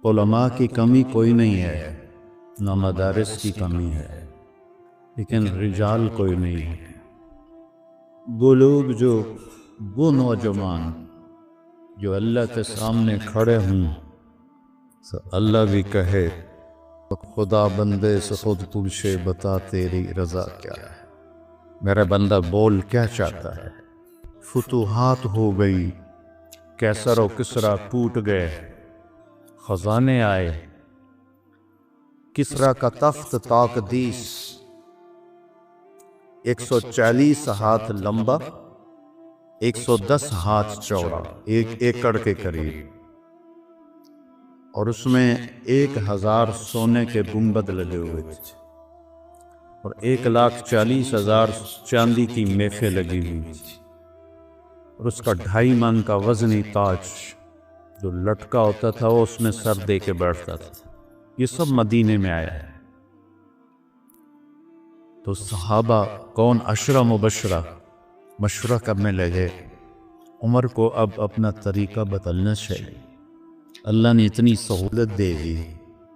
علماء کی کمی کوئی نہیں ہے، نہ مدارس کی کمی ہے، لیکن رجال کوئی نہیں ہے۔ وہ لوگ وہ نوجوان جو اللہ کے سامنے کھڑے ہوں تو اللہ بھی کہے خدا بندے سے خود پوچھے بتا تیری رضا کیا ہے، میرا بندہ بول کیا چاہتا ہے۔ فتوحات ہو گئی، کیسر و کسرا ٹوٹ گئے، خزانے آئے، کسرا کا تخت تاقدیس 140 ہاتھ لمبا، 110 ہاتھ چوڑا، 1 ایکڑ کے قریب، اور اس میں 1000 سونے کے گنبد لگے ہوئے تھے، اور 1,40,000 چاندی کی میخیں لگی ہوئی تھی، اور اس کا 2.5 من کا وزنی تاج جو لٹکا ہوتا تھا وہ اس میں سر دے کے بیٹھتا تھا۔ یہ سب مدینے میں آیا ہے۔ تو صحابہ کون 10 مبشرہ مشورہ کرنے لگے، عمر کو اب اپنا طریقہ بدلنا چاہیے، اللہ نے اتنی سہولت دے دی،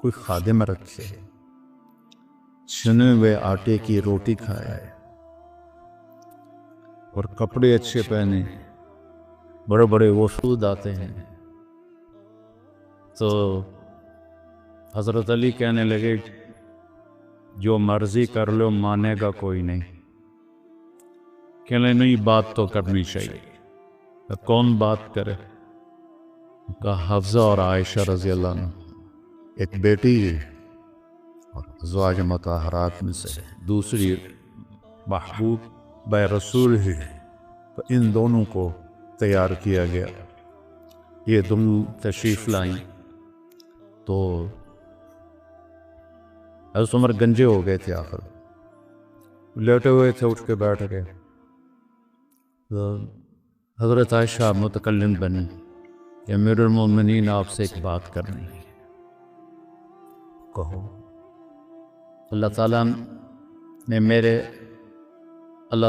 کوئی خادم رکھے، چھنے ہوئے آٹے کی روٹی کھائے اور کپڑے اچھے پہنے، بڑے بڑے وفود آتے ہیں۔ تو حضرت علی کہنے لگے جو مرضی کر لو مانے گا کوئی نہیں، کہنے نہیں بات تو کرنی چاہیے۔ کون بات کرے؟ کہا حفصہ اور عائشہ رضی اللہ عنہ، ایک بیٹی ہے اور ازواج مطہرات میں سے، دوسری محبوب بے رسول ہے، تو ان دونوں کو تیار کیا گیا۔ یہ دونوں تشریف لائیں تو حضرت عمر گنجے ہو گئے تھے، آخر لیٹے ہوئے تھے، اٹھ کے بیٹھ گئے۔ تو حضرت عائشہ متکلم بنی کہ امیر المومنین آپ سے ایک بات کرنی ہے، کہو۔ اللہ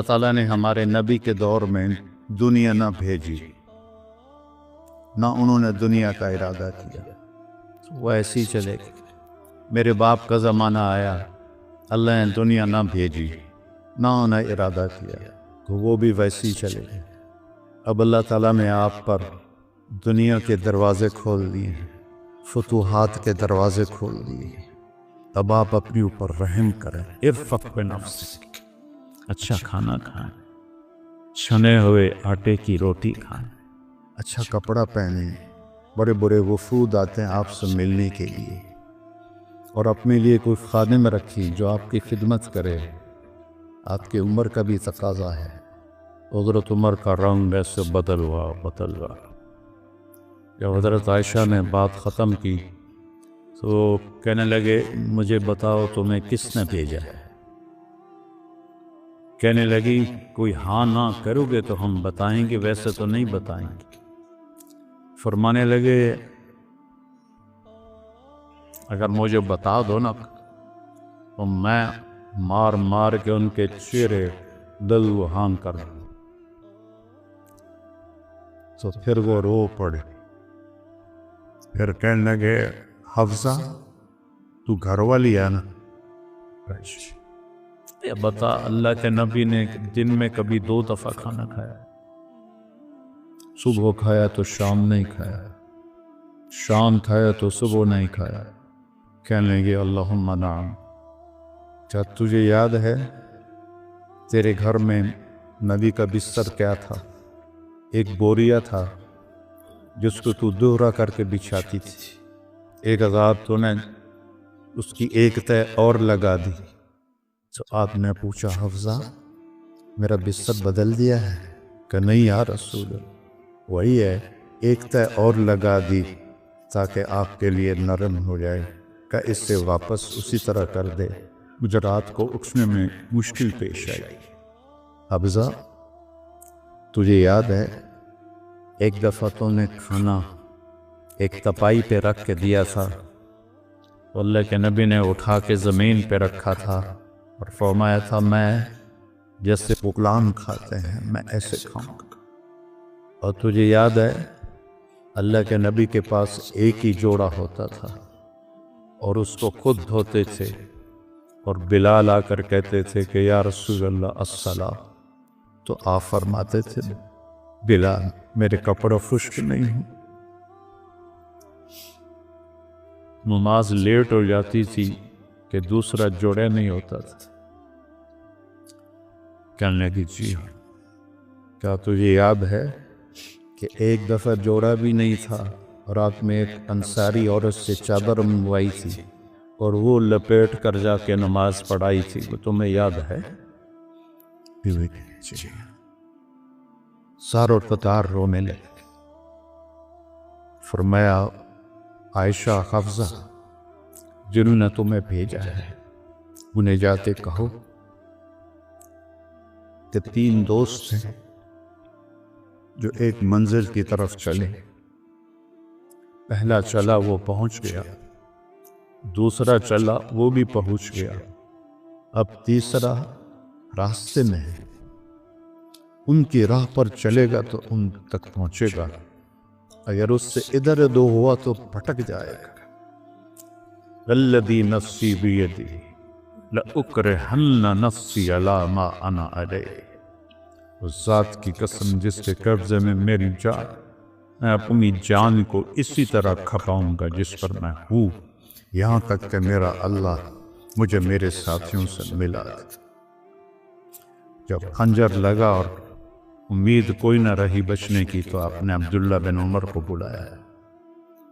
تعالیٰ نے ہمارے نبی کے دور میں دنیا نہ بھیجی، نہ انہوں نے دنیا کا ارادہ کیا، وہ ایسی ہی چلے گی۔ میرے باپ کا زمانہ آیا، اللہ نے دنیا نہ بھیجی، نہ انہیں ارادہ کیا، تو وہ بھی ویسی ہی چلے گی۔ اب اللہ تعالیٰ نے آپ پر دنیا کے دروازے کھول دیے ہیں، فتوحات کے دروازے کھول دیے ہیں، اب آپ اپنے اوپر رحم کریں، ارفق بنفسک، اچھا کھانا کھائیں، چھنے ہوئے آٹے کی روٹی کھائیں، اچھا کپڑا پہنیں، بڑے بڑے وفود آتے ہیں آپ سے ملنے کے لیے، اور اپنے لیے کوئی خادم رکھی جو آپ کی خدمت کرے، آپ کی عمر کا بھی تقاضا ہے۔ حضرت عمر کا رنگ ایسے بدل ہوا۔ جب حضرت عائشہ نے بات ختم کی تو کہنے لگے مجھے بتاؤ تمہیں کس نے بھیجا ہے؟ کہنے لگی کوئی ہاں نہ کرو گے تو ہم بتائیں گے، ویسے تو نہیں بتائیں گے۔ فرمانے لگے اگر مجھے بتا دو نا تو میں مار مار کے ان کے چہرے دل وہان کر دوں۔ تو پھر وہ رو پڑے، پھر کہنے لگے حفصہ تو گھر والی ہے نا؟ بتا اللہ کے نبی نے دن میں کبھی 2 دفعہ کھانا کھایا، صبح کھایا تو شام نہیں کھایا، شام کھایا تو صبح نہیں کھایا۔ کہنے لگے اللہم نعم، کیا تجھے یاد ہے تیرے گھر میں نبی کا بستر کیا تھا؟ ایک بوریا تھا جس کو تو دوہرا کر کے بچھاتی تھی، ایک عذاب تو نے اس کی ایک تہ اور لگا دی۔ تو آپ نے پوچھا حفصہ میرا بستر بدل دیا ہے؟ کہ نہیں یا رسول اللہ، وہی ہے، ایک تہ اور لگا دی تاکہ آپ کے لیے نرم ہو جائے، کہ اس سے واپس اسی طرح کر دے، مجھے رات کو اٹھنے میں مشکل پیش آئی۔ حفصہ تجھے یاد ہے ایک دفعہ تو نے کھانا ایک تپائی پہ رکھ کے دیا تھا، اللہ کے نبی نے اٹھا کے زمین پہ رکھا تھا اور فرمایا تھا میں جیسے غلام کھاتے ہیں میں ایسے کھاؤں گا۔ اور تجھے یاد ہے اللہ کے نبی کے پاس ایک ہی جوڑا ہوتا تھا اور اس کو خود دھوتے تھے، اور بلال آ کر کہتے تھے کہ یا رسول اللہ الصلاۃ، تو آپ فرماتے تھے بلال میرے کپڑے خشک نہیں ہوں۔ نماز لیٹ ہو جاتی تھی کہ دوسرا جوڑا نہیں ہوتا تھا۔ کہنے لگی جی ہاں، کیا تجھے یاد ہے کہ ایک دفعہ جوڑا بھی نہیں تھا، رات میں ایک انصاری عورت سے چادر منگوائی تھی اور وہ لپیٹ کر جا کے نماز پڑھائی تھی، وہ تمہیں یاد ہے؟ جی ساروں قطار رونے لگے۔ فرمایا عائشہ حفصہ جنہوں نے تمہیں بھیجا ہے انہیں جاتے کہو کہ 3 دوست ہیں جو ایک منزل کی طرف چلے، پہلا چلا وہ پہنچ گیا، دوسرا چلا وہ بھی پہنچ گیا، اب تیسرا راستے میں ہے، ان کی راہ پر چلے گا تو ان تک پہنچے گا، اگر اس سے ادھر ادھر ہوا تو بھٹک جائے گا۔ الذی نفسی بیدی لأکرہن نفسی علی ما انا علیہ، اس ذات کی قسم جس کے قبضے میں میری جان، میں اپنی جان کو اسی طرح کھپاؤں گا جس پر میں ہوں، یہاں تک کہ میرا اللہ مجھے میرے ساتھیوں سے ملا دے۔ جب خنجر لگا اور امید کوئی نہ رہی بچنے کی تو آپ نے عبداللہ بن عمر کو بلایا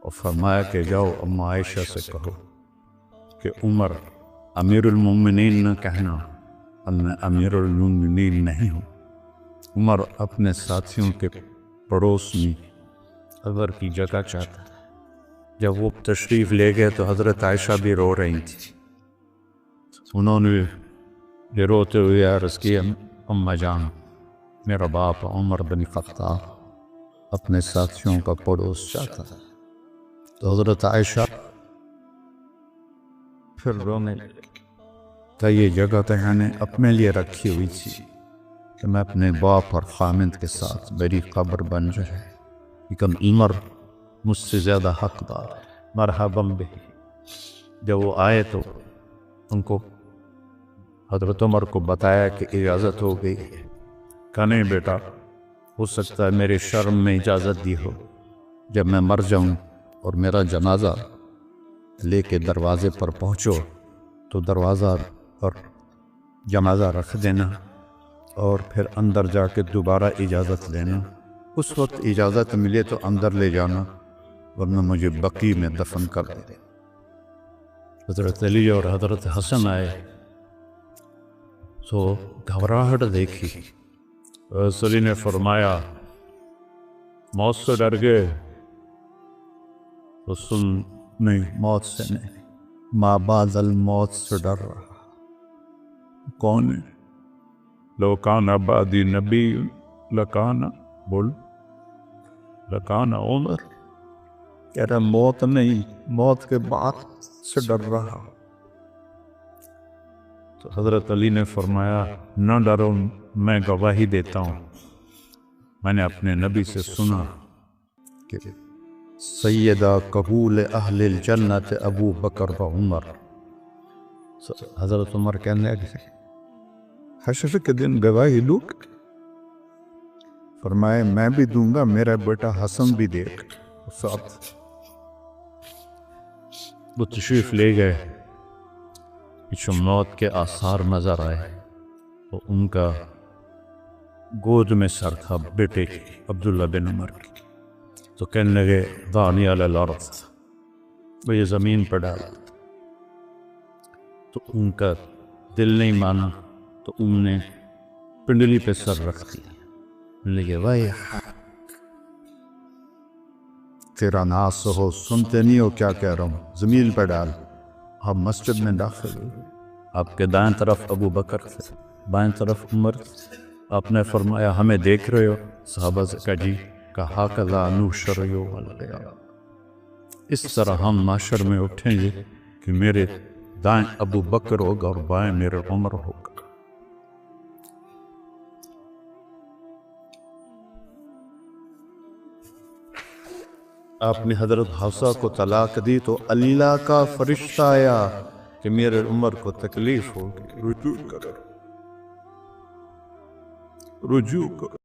اور فرمایا کہ جاؤ اما عائشہ سے کہو کہ عمر امیر المومنین نہ کہنا، میں امیر المومنین نہیں ہوں۔ عمر اپنے ساتھیوں کے پڑوس میں عذر کی جگہ چاہتا ہے۔ جب وہ تشریف لے گئے تو حضرت عائشہ بھی رو رہی تھی، انہوں نے یہ روتے ہوئے عرض کیا اماں جان میرا باپ عمر بن خطاب اپنے ساتھیوں کا پڑوس چاہتا ہے۔ تو حضرت عائشہ پھر رونے لگی کہ یہ جگہ تو میں نے اپنے لیے رکھی ہوئی تھی کہ میں اپنے باپ اور خامند کے ساتھ میری قبر بن جائے، لیکن عمر مجھ سے زیادہ حقدار ہے، مرحبا بہ۔ جب وہ آئے تو ان کو حضرت عمر کو بتایا کہ اجازت ہو گئی، کہا نہیں بیٹا، ہو سکتا ہے میرے شرم میں اجازت دی ہو، جب میں مر جاؤں اور میرا جنازہ لے کے دروازے پر پہنچو تو دروازہ پر جنازہ رکھ دینا اور پھر اندر جا کے دوبارہ اجازت لینا، اس وقت اجازت ملے تو اندر لے جانا ورنہ مجھے بقیع میں دفن کر دے۔ حضرت علی اور حضرت حسن آئے تو گھبراہٹ دیکھی، حضرت علی نے فرمایا موت سے ڈر گئے؟ تو سن نہیں، موت سے نہیں، ما بعد الموت سے ڈر رہا۔ کون ہے؟ لو کان بعدی نبی لکان بول لکان عمر، کہہ رہا موت نہیں، موت کے بعد سے ڈر رہا۔ تو حضرت علی نے فرمایا نہ ڈرو، میں گواہی دیتا ہوں، میں نے اپنے نبی سے سنا کہ سیدہ قبول اہل الجنت ابو بکر و عمر۔ حضرت عمر کہنے لگے حشر کے دن گواہی دوں؟ فرمائے میں بھی دوں گا، میرا بیٹا حسن بھی دے گا ساتھ۔ وہ تشریف لے گئے، پیچھے موت کے آثار نظر آئے تو ان کا گود میں سر تھا بیٹے عبداللہ بن عمر کی، تو کہنے لگے دانی علی الارض، وہ یہ زمین پر ڈالا، تو ان کا دل نہیں مانا تو ان نے پنڈلی پہ سر رکھ دیا، لگے بھائی تیرا ناس ہو، سنتے نہیں ہو کیا کہہ رہا ہوں، زمین پہ ڈال۔ آپ مسجد میں داخل ہوئے، آپ کے دائیں طرف ابو بکر تھے، بائیں طرف عمر تھے۔ آپ نے فرمایا ہمیں دیکھ رہے ہو؟ صحابہ سے کہا جی، کہا کذا نحشر یوم القیامہ، اس طرح ہم معاشر میں اٹھیں گے کہ میرے دائیں ابو بکر ہوگا اور بائیں میرے عمر ہوگا۔ آپ نے حضرت حفصہ کو طلاق دی تو اللہ کا فرشتہ آیا کہ میرے عمر کو تکلیف ہوگی، رجوع کرو، رجوع کرو۔